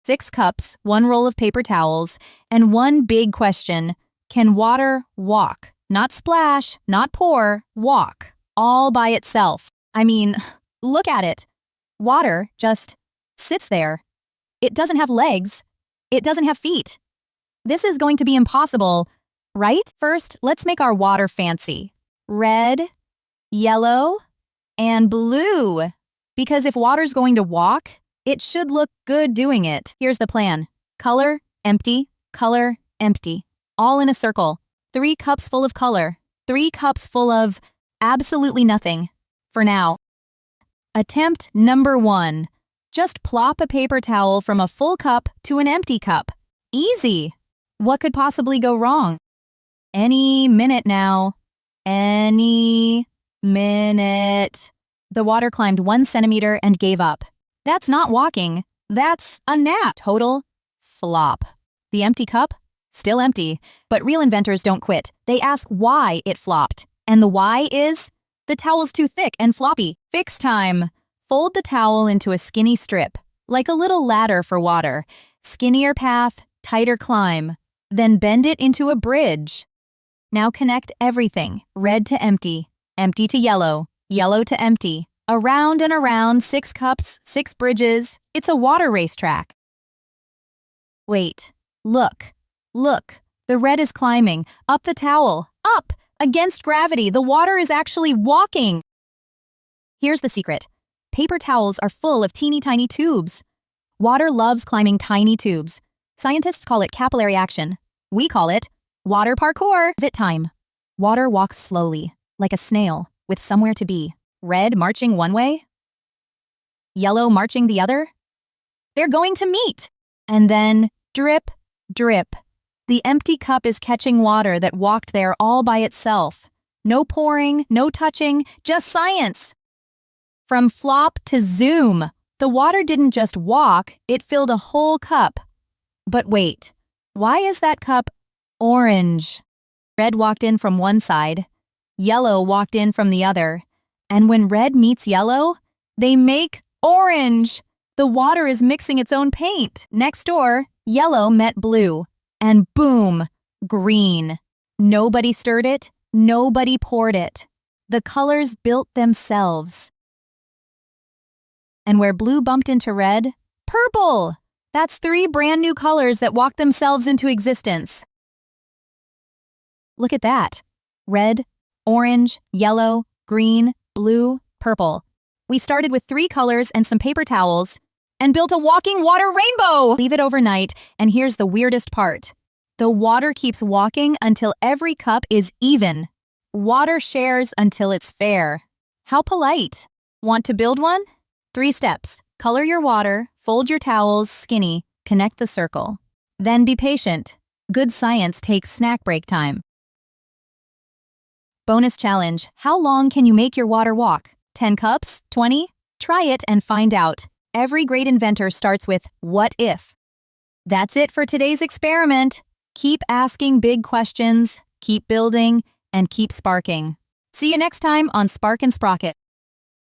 6 cups, 1 roll of paper towels, and one big question. Can water walk? Not splash, not pour, walk. All by itself. I mean, look at it. Water just sits there. It doesn't have legs. It doesn't have feet. This is going to be impossible, right? First, let's make our water fancy. Red, yellow, and blue. Because if water's going to walk, it should look good doing it. Here's the plan. Color, empty, all in a circle. 3 cups full of color, 3 cups full of absolutely nothing. For now. Attempt number 1. Just plop a paper towel from a full cup to an empty cup. Easy. What could possibly go wrong? Any minute now. Any minute. The water climbed 1 centimeter and gave up. That's not walking. That's a nap. Total flop. The empty cup? Still empty. But real inventors don't quit. They ask why it flopped. And the why is, the towel's too thick and floppy. Fix time. Fold the towel into a skinny strip, like a little ladder for water. Skinnier path, tighter climb. Then bend it into a bridge. Now connect everything. Red to empty, empty to yellow, yellow to empty. Around and around, 6 cups, 6 bridges. It's a water racetrack. Wait, look. Look, the red is climbing, up the towel, up, against gravity. The water is actually walking. Here's the secret. Paper towels are full of teeny tiny tubes. Water loves climbing tiny tubes. Scientists call it capillary action. We call it water parkour. Vit time. Water walks slowly, like a snail, with somewhere to be. Red marching one way, yellow marching the other. They're going to meet. And then, drip, drip. The empty cup is catching water that walked there all by itself. No pouring, no touching, just science. From flop to zoom, the water didn't just walk, it filled a whole cup. But wait, why is that cup orange? Red walked in from one side, yellow walked in from the other, and when red meets yellow, they make orange. The water is mixing its own paint. Next door, yellow met blue. And boom, green. Nobody stirred it, nobody poured it. The colors built themselves. And where blue bumped into red, purple. That's 3 brand new colors that walked themselves into existence. Look at that. Red, orange, yellow, green, blue, purple. We started with 3 colors and some paper towels and built a walking water rainbow. Leave it overnight, and here's the weirdest part. The water keeps walking until every cup is even. Water shares until it's fair. How polite. Want to build one? 3 steps. Color your water, fold your towels skinny, connect the circle. Then be patient. Good science takes snack break time. Bonus challenge. How long can you make your water walk? 10 cups? 20? Try it and find out. Every great inventor starts with, what if? That's it for today's experiment. Keep asking big questions, keep building, and keep sparking. See you next time on Spark and Sprocket.